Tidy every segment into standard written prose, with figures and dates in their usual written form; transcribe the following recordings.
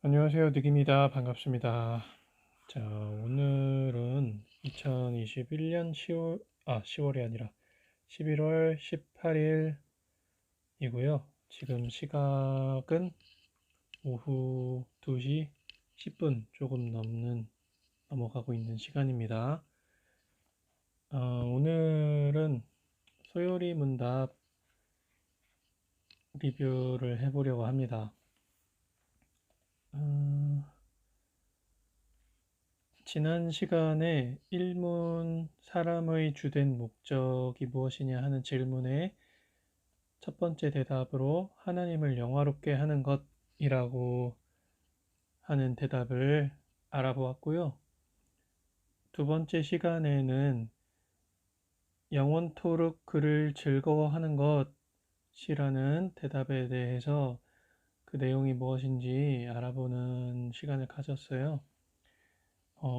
안녕하세요. 닉입니다. 반갑습니다. 자, 오늘은 2021년 10월이 아니라 11월 18일이고요. 지금 시각은 오후 2시 10분 조금 넘어가고 있는 시간입니다. 오늘은 소요리 문답 리뷰를 해보려고 합니다. 어, 지난 시간에 일문 사람의 주된 목적이 무엇이냐 하는 질문에 첫 번째 대답으로 하나님을 영화롭게 하는 것이라고 하는 대답을 알아보았고요. 두 번째 시간에는 영원토록 그를 즐거워하는 것이라는 대답에 대해서 그 내용이 무엇인지 알아보는 시간을 가졌어요.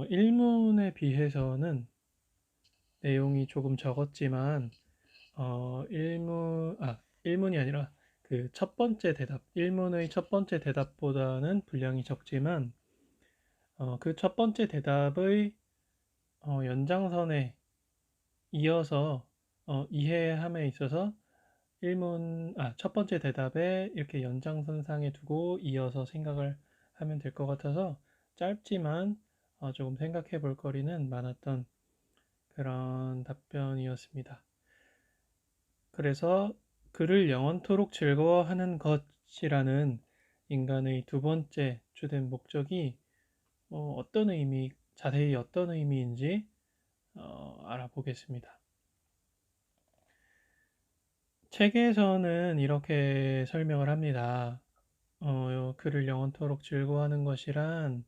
일문에 비해서는 내용이 조금 적었지만 일문이 아니라 그 첫 번째 대답, 일문의 첫 번째 대답보다는 분량이 적지만 그 첫 번째 대답의 연장선에 이어서 이해함에 있어서 첫 번째 대답에 이렇게 연장선상에 두고 이어서 생각을 하면 될 것 같아서 짧지만 조금 생각해 볼 거리는 많았던 그런 답변이었습니다. 그래서 그를 영원토록 즐거워하는 것이라는 인간의 두 번째 주된 목적이 자세히 어떤 의미인지 알아보겠습니다. 책에서는 이렇게 설명을 합니다. 그를 영원토록 즐거워하는 것이란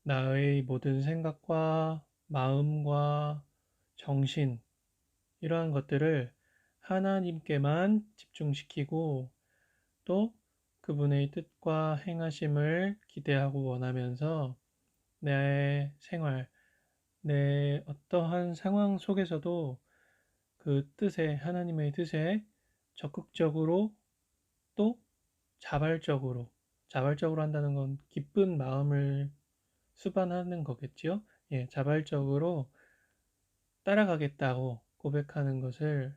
나의 모든 생각과 마음과 정신, 이러한 것들을 하나님께만 집중시키고 또 그분의 뜻과 행하심을 기대하고 원하면서 내 생활, 내 어떠한 상황 속에서도 그 뜻에, 하나님의 뜻에 적극적으로 또 자발적으로 한다는 건 기쁜 마음을 수반하는 거겠지요. 예, 자발적으로 따라가겠다고 고백하는 것을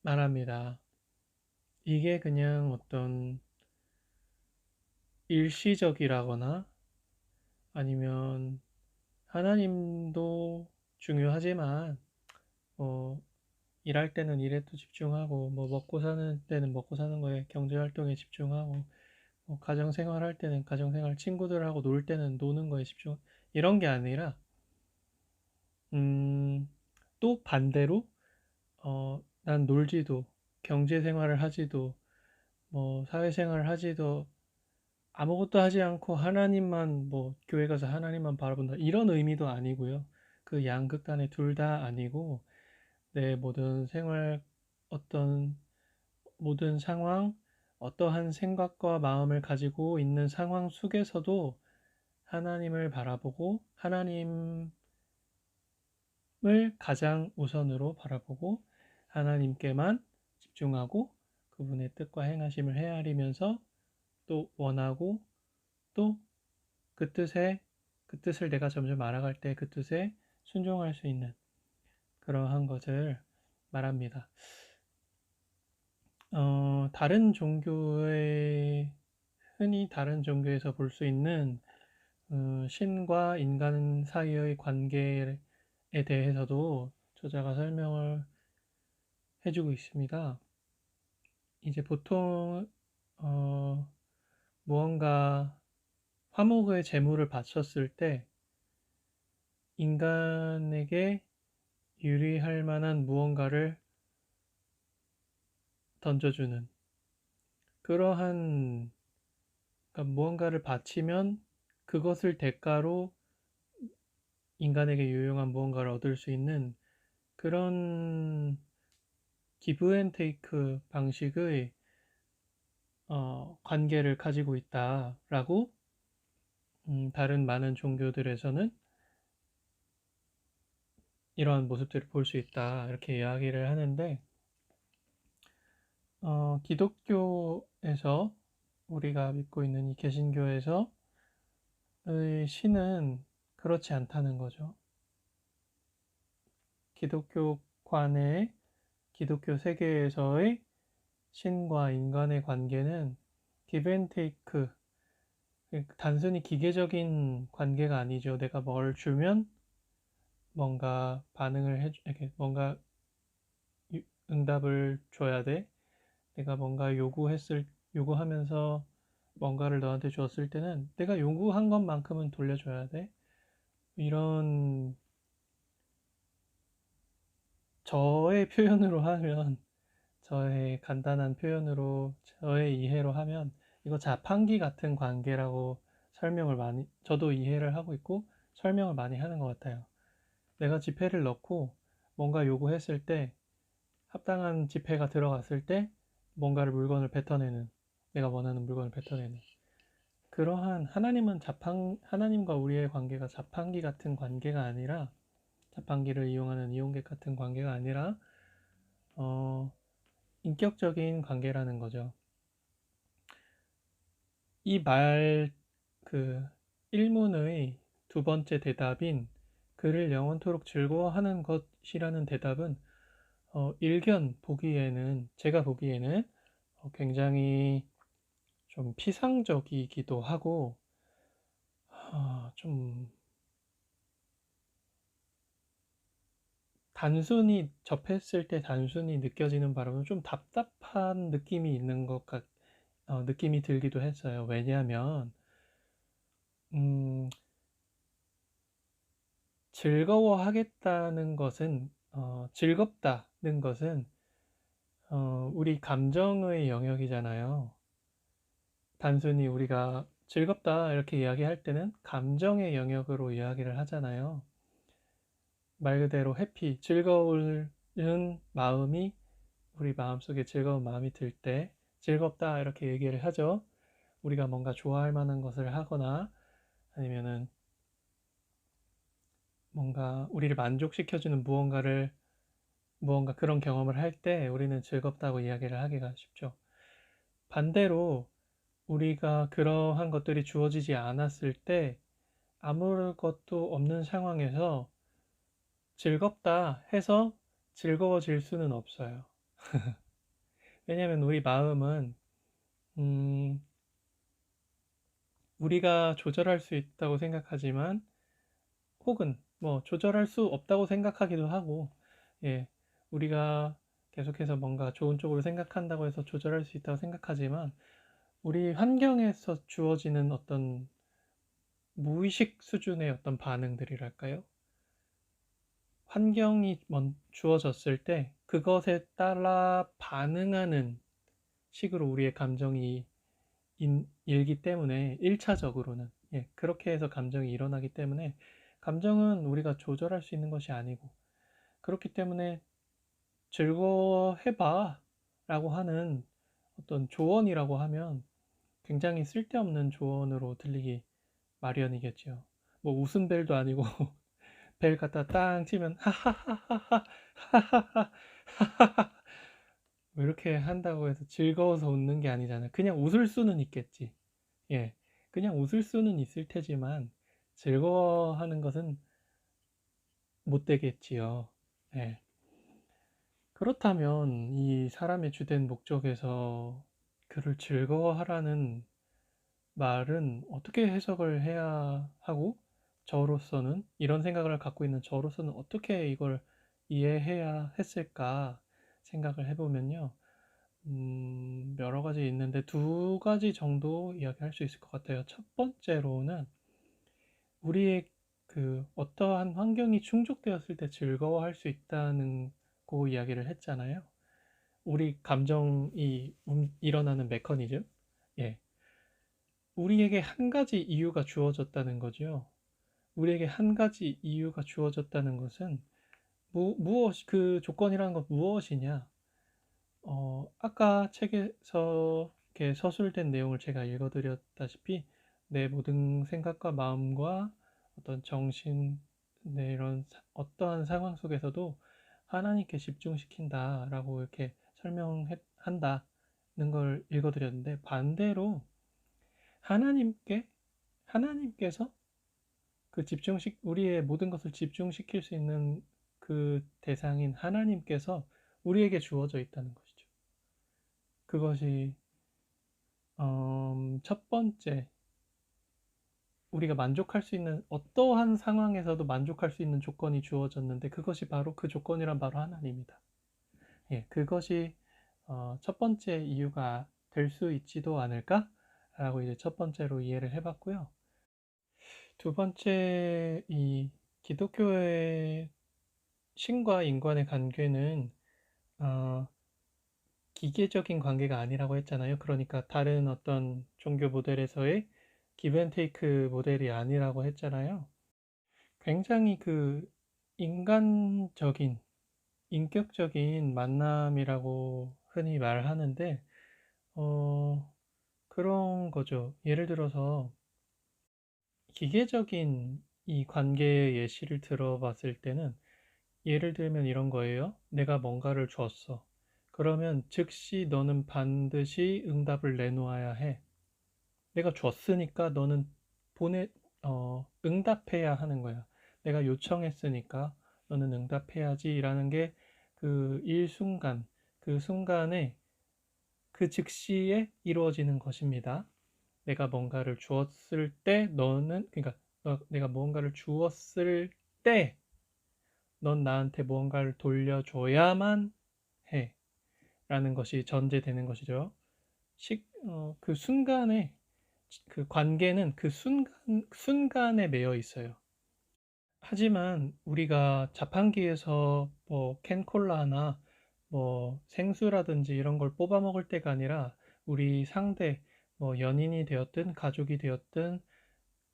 말합니다. 이게 그냥 어떤 일시적이라거나 아니면 하나님도 중요하지만 뭐 일할 때는 일에 또 집중하고 뭐 먹고 사는 때는 먹고 사는 거에 경제 활동에 집중하고 뭐 가정 생활할 때는 가정 생활 친구들하고 놀 때는 노는 거에 집중 이런 게 아니라 음, 또 반대로 난 놀지도 경제 생활을 하지도 뭐 사회 생활을 하지도 아무것도 하지 않고 하나님만 뭐 교회 가서 하나님만 바라본다 이런 의미도 아니고요. 그 양극단의 둘 다 아니고 내 모든 생활 어떤 모든 상황 어떠한 생각과 마음을 가지고 있는 상황 속에서도 하나님을 바라보고 하나님을 가장 우선으로 바라보고 하나님께만 집중하고 그분의 뜻과 행하심을 헤아리면서 또 원하고 또 그 뜻을 내가 점점 알아갈 때 그 뜻에 순종할 수 있는 그러한 것을 말합니다. 흔히 다른 종교에서 볼 수 있는 신과 인간 사이의 관계에 대해서도 저자가 설명을 해주고 있습니다. 이제 보통 어, 무언가 화목의 제물을 바쳤을 때 인간에게 유리할 만한 무언가를 던져주는 그러한 그러니까 무언가를 바치면 그것을 대가로 인간에게 유용한 무언가를 얻을 수 있는 그런 기브 앤 테이크 방식의 관계를 가지고 있다라고 다른 많은 종교들에서는 이러한 모습들을 볼 수 있다 이렇게 이야기를 하는데 기독교에서 우리가 믿고 있는 이 개신교에서의 신은 그렇지 않다는 거죠. 기독교관의 기독교 세계에서의 신과 인간의 관계는 give and take, 단순히 기계적인 관계가 아니죠. 내가 뭘 주면 뭔가 반응을 이렇게 뭔가 응답을 줘야 돼. 내가 뭔가 요구하면서 뭔가를 너한테 줬을 때는 내가 요구한 것만큼은 돌려줘야 돼. 이런 저의 표현으로 하면, 저의 간단한 표현으로, 저의 이해로 하면 이거 자판기 같은 관계라고 저도 이해를 하고 있고 설명을 많이 하는 것 같아요. 내가 지폐를 넣고 뭔가 요구했을 때 합당한 지폐가 들어갔을 때 뭔가를 물건을 뱉어내는, 내가 원하는 물건을 뱉어내는 그러한 하나님과 우리의 관계가 자판기 같은 관계가 아니라, 자판기를 이용하는 이용객 같은 관계가 아니라 어, 인격적인 관계라는 거죠. 이 그 일문의 두 번째 대답인 그를 영원토록 즐거워하는 것이라는 대답은 제가 보기에는 굉장히 좀 피상적이기도 하고 좀 단순히 접했을 때 단순히 느껴지는 바람은 좀 답답한 느낌이 느낌이 들기도 했어요. 왜냐하면 음, 즐겁다는 것은 우리 감정의 영역이잖아요. 단순히 우리가 즐겁다 이렇게 이야기할 때는 감정의 영역으로 이야기를 하잖아요. 말 그대로 즐거운 마음이, 우리 마음속에 즐거운 마음이 들 때 즐겁다 이렇게 얘기를 하죠. 우리가 뭔가 좋아할 만한 것을 하거나 아니면은 뭔가 우리를 만족시켜주는 무언가 그런 경험을 할 때 우리는 즐겁다고 이야기를 하기가 쉽죠. 반대로 우리가 그러한 것들이 주어지지 않았을 때 아무것도 없는 상황에서 즐겁다 해서 즐거워질 수는 없어요. 왜냐하면 우리 마음은 음, 우리가 조절할 수 있다고 생각하지만, 혹은 뭐 조절할 수 없다고 생각하기도 하고, 예, 우리가 계속해서 뭔가 좋은 쪽으로 생각한다고 해서 조절할 수 있다고 생각하지만, 우리 환경에서 주어지는 어떤 무의식 수준의 어떤 반응들이랄까요? 환경이 주어졌을 때 그것에 따라 반응하는 식으로 우리의 감정이 일기 때문에 1차적으로는, 예, 그렇게 해서 감정이 일어나기 때문에 감정은 우리가 조절할 수 있는 것이 아니고, 그렇기 때문에 즐거워해봐 라고 하는 어떤 조언이라고 하면 굉장히 쓸데없는 조언으로 들리기 마련이겠죠. 뭐 웃음벨도 아니고 벨 갖다 땅 치면 하하하하하 하하하 뭐 이렇게 한다고 해서 즐거워서 웃는 게 아니잖아요. 그냥 웃을 수는 있겠지. 예, 그냥 웃을 수는 있을 테지만 즐거워하는 것은 못 되겠지요. 예. 그렇다면 이 사람의 주된 목적에서 그를 즐거워하라는 말은 어떻게 해석을 해야 하고, 이런 생각을 갖고 있는 저로서는 어떻게 이걸 이해해야 했을까 생각을 해보면요. 여러 가지 있는데 두 가지 정도 이야기할 수 있을 것 같아요. 첫 번째로는 우리의 어떠한 환경이 충족되었을 때 즐거워할 수 있다는 고 이야기를 했잖아요. 우리 감정이 일어나는 메커니즘. 예. 우리에게 한 가지 이유가 주어졌다는 거죠. 우리에게 한 가지 이유가 주어졌다는 것은 그 조건이라는 건 무엇이냐? 아까 책에서 이렇게 서술된 내용을 제가 읽어드렸다시피 내 모든 생각과 마음과 어떤 정신, 이런 어떠한 상황 속에서도 하나님께 집중시킨다라고 이렇게 설명한다는 걸 읽어드렸는데, 반대로 하나님께서 우리의 모든 것을 집중시킬 수 있는 그 대상인 하나님께서 우리에게 주어져 있다는 것이죠. 그것이 첫 번째, 우리가 만족할 수 있는 어떠한 상황에서도 만족할 수 있는 조건이 주어졌는데 그것이 바로 그 조건이란 바로 하나님이다. 예, 그것이 첫 번째 이유가 될 수 있지도 않을까라고 이제 첫 번째로 이해를 해봤고요. 두 번째, 이 기독교의 신과 인간의 관계는 기계적인 관계가 아니라고 했잖아요. 그러니까 다른 어떤 종교 모델에서의 기브앤테이크 모델이 아니라고 했잖아요. 굉장히 그 인간적인, 인격적인 만남이라고 흔히 말하는데, 그런 거죠. 예를 들어서 기계적인 이 관계의 예시를 들어봤을 때는 예를 들면 이런 거예요. 내가 뭔가를 줬어. 그러면 즉시 너는 반드시 응답을 내놓아야 해. 내가 줬으니까 너는 응답해야 하는 거야. 내가 요청했으니까 너는 응답해야지라는 게 그 일순간, 그 순간에 그 즉시에 이루어지는 것입니다. 내가 뭔가를 주었을 때 그러니까 내가 뭔가를 주었을 때 넌 나한테 무언가를 돌려줘야만 해. 라는 것이 전제되는 것이죠. 그 순간에, 그 관계는 그 순간에 매여 있어요. 하지만 우리가 자판기에서 뭐 캔콜라나 뭐 생수라든지 이런 걸 뽑아 먹을 때가 아니라 우리 상대, 뭐 연인이 되었든 가족이 되었든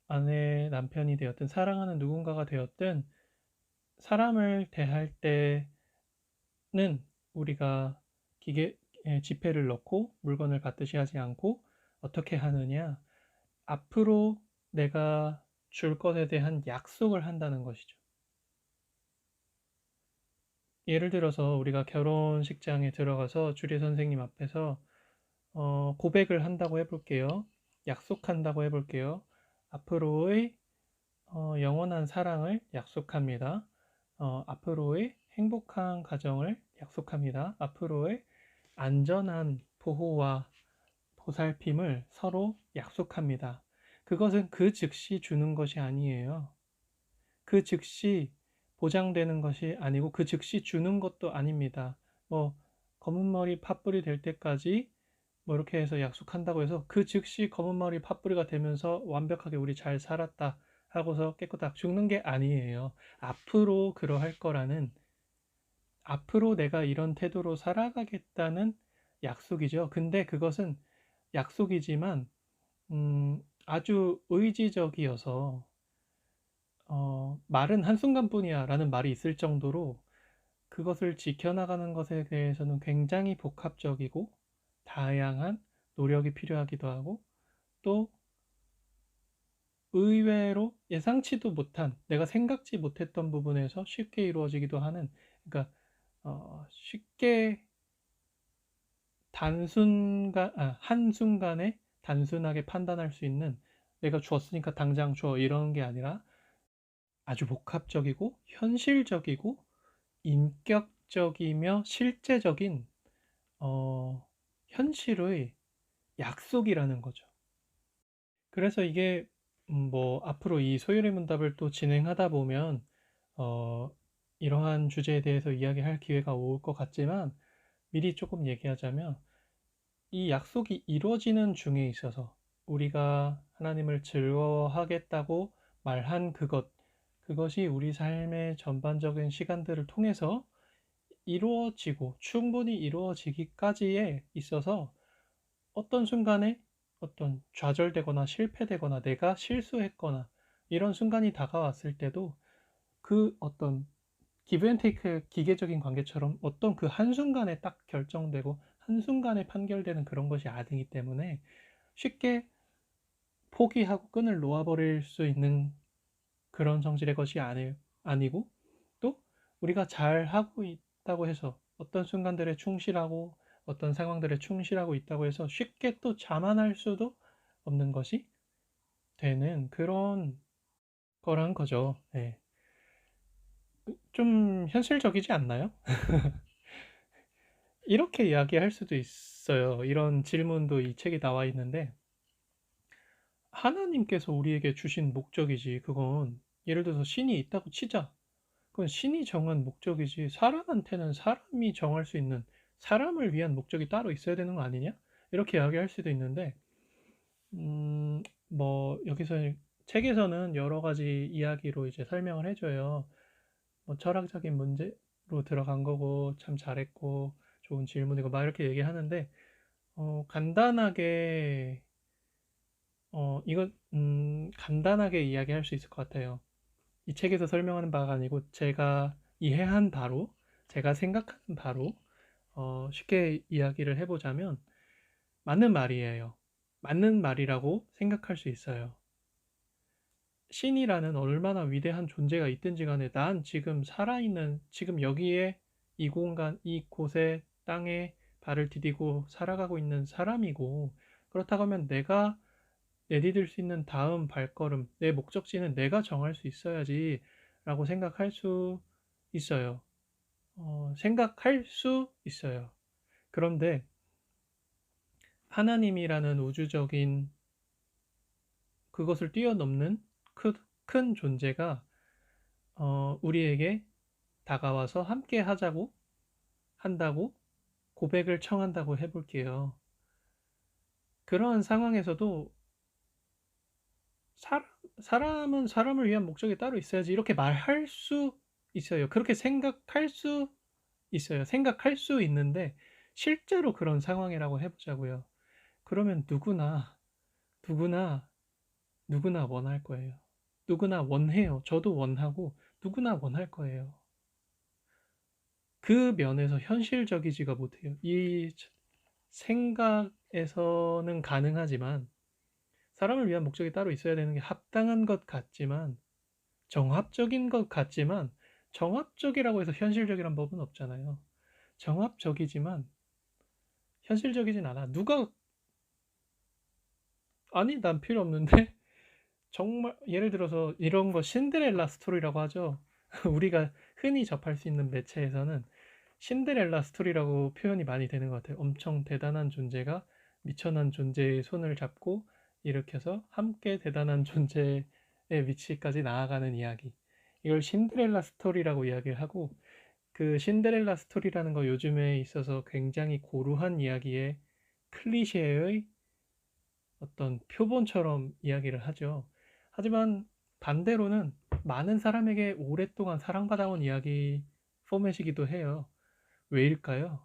아내, 남편이 되었든 사랑하는 누군가가 되었든 사람을 대할 때는 우리가 지폐를 넣고 물건을 받듯이 하지 않고 어떻게 하느냐? 앞으로 내가 줄 것에 대한 약속을 한다는 것이죠. 예를 들어서 우리가 결혼식장에 들어가서 주례 선생님 앞에서 고백을 한다고 해볼게요. 약속한다고 해볼게요. 앞으로의 영원한 사랑을 약속합니다. 앞으로의 행복한 가정을 약속합니다. 앞으로의 안전한 보호와 보살핌을 서로 약속합니다. 그것은 그 즉시 주는 것이 아니에요. 그 즉시 보장되는 것이 아니고 그 즉시 주는 것도 아닙니다. 뭐 검은 머리 팥불이 될 때까지 뭐 이렇게 해서 약속한다고 해서 그 즉시 검은 머리 팥불이가 되면서 완벽하게 우리 잘 살았다 하고서 깨끗하게 죽는 게 아니에요. 앞으로 그러할 거라는, 앞으로 내가 이런 태도로 살아가겠다는 약속이죠. 근데 그것은 약속이지만 아주 의지적이어서 말은 한순간뿐이야 라는 말이 있을 정도로 그것을 지켜나가는 것에 대해서는 굉장히 복합적이고 다양한 노력이 필요하기도 하고 또 의외로 예상치도 못한 내가 생각지 못했던 부분에서 쉽게 이루어지기도 하는, 그러니까 쉽게 한순간에 단순하게 판단할 수 있는, 내가 주었으니까 당장 줘 이런 게 아니라 아주 복합적이고 현실적이고 인격적이며 실제적인 현실의 약속이라는 거죠. 그래서 이게 뭐 앞으로 이 소율의 문답을 또 진행하다 보면 어, 이러한 주제에 대해서 이야기할 기회가 올 것 같지만 미리 조금 얘기하자면 이 약속이 이루어지는 중에 있어서 우리가 하나님을 즐거워하겠다고 말한 그것이 우리 삶의 전반적인 시간들을 통해서 이루어지고 충분히 이루어지기까지에 있어서 어떤 순간에 어떤 좌절되거나 실패되거나 내가 실수했거나 이런 순간이 다가왔을 때도 그 어떤 기브앤테이크 기계적인 관계처럼 어떤 그 한순간에 딱 결정되고 한순간에 판결되는 그런 것이 아니기 때문에 쉽게 포기하고 끈을 놓아버릴 수 있는 그런 성질의 것이 아니고 또 우리가 잘하고 있다고 해서 어떤 순간들에 충실하고 어떤 상황들에 충실하고 있다고 해서 쉽게 또 자만할 수도 없는 것이 되는 그런 거란 거죠. 네. 좀 현실적이지 않나요? 이렇게 이야기할 수도 있어요. 이런 질문도 이 책에 나와 있는데, 하나님께서 우리에게 주신 목적이지, 그건 예를 들어서 신이 있다고 치자. 그건 신이 정한 목적이지, 사람한테는 사람이 정할 수 있는 사람을 위한 목적이 따로 있어야 되는 거 아니냐? 이렇게 이야기할 수도 있는데, 뭐 여기서 책에서는 여러 가지 이야기로 이제 설명을 해줘요. 뭐 철학적인 문제로 들어간 거고 참 잘했고 좋은 질문이고 막 이렇게 얘기하는데, 간단하게 이거 간단하게 이야기할 수 있을 것 같아요. 이 책에서 설명하는 바가 아니고 제가 이해한 바로, 제가 생각하는 바로 쉽게 이야기를 해보자면 맞는 말이에요. 맞는 말이라고 생각할 수 있어요. 신이라는 얼마나 위대한 존재가 있든지 간에 난 지금 살아있는, 지금 여기에 이 공간, 이곳에 땅에 발을 디디고 살아가고 있는 사람이고, 그렇다고 하면 내가 내디딜 수 있는 다음 발걸음, 내 목적지는 내가 정할 수 있어야지 라고 생각할 수 있어요. 생각할 수 있어요. 그런데 하나님이라는 우주적인 그것을 뛰어넘는 큰 존재가 우리에게 다가와서 함께 하자고 한다고 고백을 청한다고 해볼게요. 그러한 상황에서도 사람은 사람을 위한 목적이 따로 있어야지 이렇게 말할 수 있어요. 그렇게 생각할 수 있어요. 생각할 수 있는데 실제로 그런 상황이라고 해보자고요. 그러면 누구나 누구나 원할 거예요. 누구나 원해요. 저도 원하고 누구나 원할 거예요. 그 면에서 현실적이지가 못해요. 이 생각에서는 가능하지만 사람을 위한 목적이 따로 있어야 되는 게 합당한 것 같지만, 정합적인 것 같지만, 정합적이라고 해서 현실적이란 법은 없잖아요. 정합적이지만 현실적이진 않아. 아니 난 필요 없는데 정말 예를 들어서 이런 거 신데렐라 스토리라고 하죠. 우리가 흔히 접할 수 있는 매체에서는 신데렐라 스토리라고 표현이 많이 되는 것 같아요. 엄청 대단한 존재가 미천한 존재의 손을 잡고 일으켜서 함께 대단한 존재의 위치까지 나아가는 이야기. 이걸 신데렐라 스토리라고 이야기를 하고, 그 신데렐라 스토리라는 거 요즘에 있어서 굉장히 고루한 이야기의 클리셰의 어떤 표본처럼 이야기를 하죠. 하지만 반대로는 많은 사람에게 오랫동안 사랑받아온 이야기 포맷이기도 해요. 왜일까요?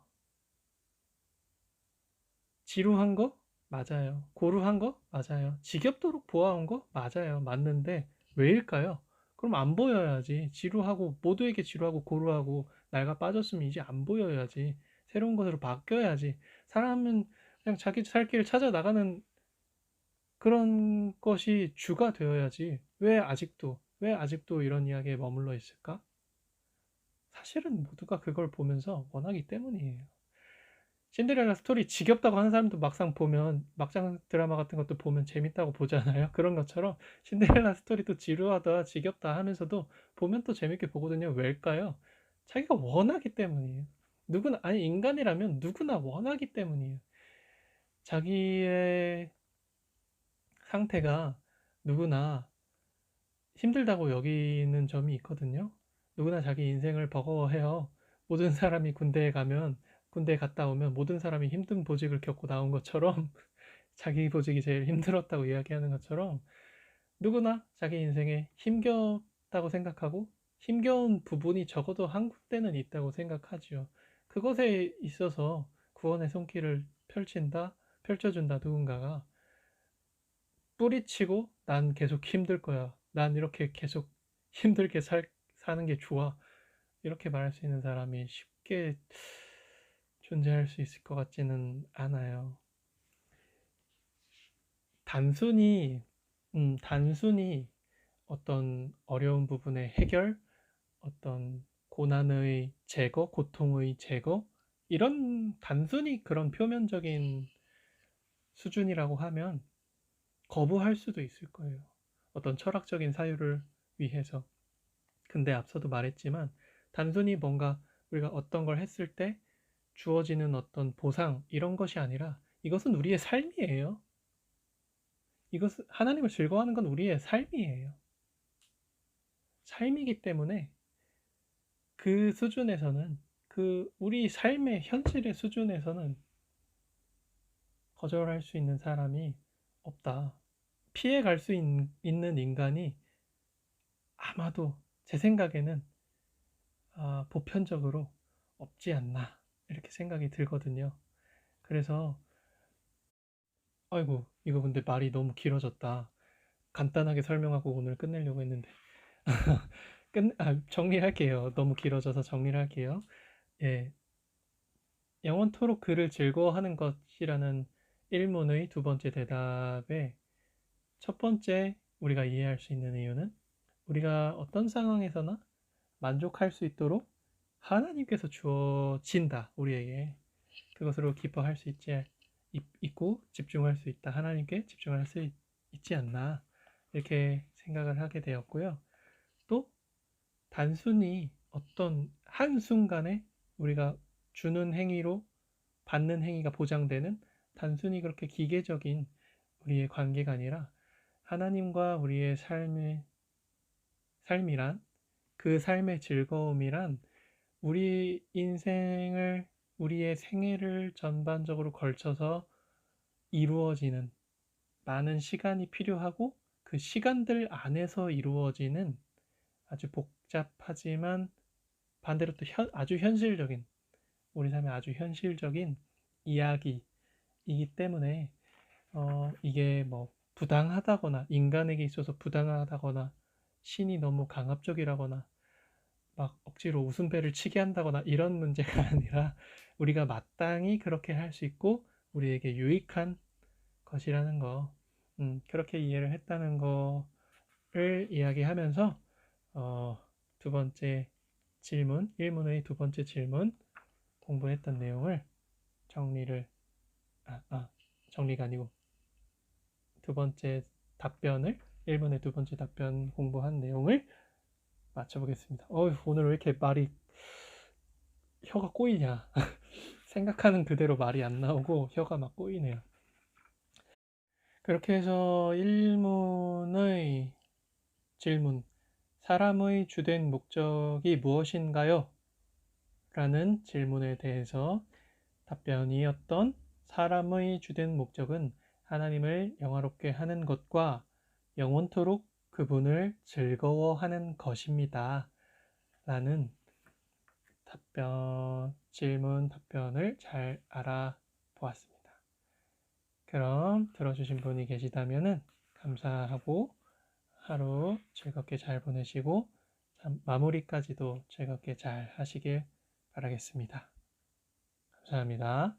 지루한 거? 맞아요. 고루한 거? 맞아요. 지겹도록 보아온 거? 맞아요. 맞는데 왜일까요? 그럼 안 보여야지. 지루하고 모두에게 지루하고 고루하고 낡아 빠졌으면 이제 안 보여야지. 새로운 것으로 바뀌어야지. 사람은 그냥 자기 살 길을 찾아 나가는 그런 것이 주가 되어야지. 왜 아직도 이런 이야기에 머물러 있을까? 사실은 모두가 그걸 보면서 원하기 때문이에요. 신데렐라 스토리 지겹다고 하는 사람도 막상 보면, 막장 드라마 같은 것도 보면 재밌다고 보잖아요. 그런 것처럼 신데렐라 스토리도 지루하다, 지겹다 하면서도 보면 또 재밌게 보거든요. 왜일까요? 자기가 원하기 때문이에요. 누구나, 아니, 인간이라면 누구나 원하기 때문이에요. 자기의 상태가 누구나 힘들다고 여기는 점이 있거든요. 누구나 자기 인생을 버거워해요. 모든 사람이 군대에 갔다 오면 모든 사람이 힘든 보직을 겪고 나온 것처럼 자기 보직이 제일 힘들었다고 이야기하는 것처럼 누구나 자기 인생에 힘겹다고 생각하고 힘겨운 부분이 적어도 한 군데는 있다고 생각하지요. 그것에 있어서 구원의 손길을 펼쳐준다 누군가가 뿌리치고 난 계속 힘들 거야. 난 이렇게 계속 힘들게 사는 게 좋아. 이렇게 말할 수 있는 사람이 쉽게 존재할 수 있을 것 같지는 않아요. 단순히, 단순히 어떤 어려운 부분의 해결, 어떤 고난의 제거, 고통의 제거, 이런 단순히 그런 표면적인 수준이라고 하면 거부할 수도 있을 거예요. 어떤 철학적인 사유를 위해서. 근데 앞서도 말했지만 단순히 뭔가 우리가 어떤 걸 했을 때 주어지는 어떤 보상 이런 것이 아니라 이것은 우리의 삶이에요. 이것은 하나님을 즐거워하는 건 우리의 삶이에요. 삶이기 때문에 그 수준에서는 그 우리 삶의 현실의 수준에서는 거절할 수 있는 사람이 없다. 피해갈 수 있는 인간이 아마도 제 생각에는 보편적으로 없지 않나 이렇게 생각이 들거든요. 그래서 아이고 이거 근데 말이 너무 길어졌다. 간단하게 설명하고 오늘 끝내려고 했는데 정리할게요. 너무 길어져서 정리를 할게요. 예, 영원토록 그를 즐거워하는 것이라는 1문의 두 번째 대답에 첫 번째 우리가 이해할 수 있는 이유는 우리가 어떤 상황에서나 만족할 수 있도록 하나님께서 주어진다. 우리에게 그것으로 기뻐할 수 있고 집중할 수 있다. 하나님께 집중할 수 있지 않나 이렇게 생각을 하게 되었고요. 또 단순히 어떤 한순간에 우리가 주는 행위로 받는 행위가 보장되는 단순히 그렇게 기계적인 우리의 관계가 아니라 하나님과 우리의 삶이란 그 삶의 즐거움이란 우리 인생을 우리의 생애를 전반적으로 걸쳐서 이루어지는 많은 시간이 필요하고 그 시간들 안에서 이루어지는 아주 복잡하지만 반대로 또 아주 현실적인 우리 삶의 아주 현실적인 이야기이기 때문에 이게 뭐 부당하다거나 인간에게 있어서 부당하다거나 신이 너무 강압적이라거나 막 억지로 웃음배를 치게 한다거나 이런 문제가 아니라 우리가 마땅히 그렇게 할 수 있고 우리에게 유익한 것이라는 거 그렇게 이해를 했다는 거를 이야기하면서 두 번째 질문 1문의 두 번째 질문 공부했던 내용을 정리가 아니고 두 번째 답변을 1문의 두 번째 답변 공부한 내용을 맞춰보겠습니다. 오늘 왜 이렇게 말이 혀가 꼬이냐. 생각하는 그대로 말이 안 나오고 혀가 막 꼬이네요. 그렇게 해서 1문의 질문 사람의 주된 목적이 무엇인가요? 라는 질문에 대해서 답변이었던 사람의 주된 목적은 하나님을 영화롭게 하는 것과 영원토록 그분을 즐거워하는 것입니다. 라는 답변을 잘 알아보았습니다. 그럼 들어주신 분이 계시다면 감사하고 하루 즐겁게 잘 보내시고 마무리까지도 즐겁게 잘 하시길 바라겠습니다. 감사합니다.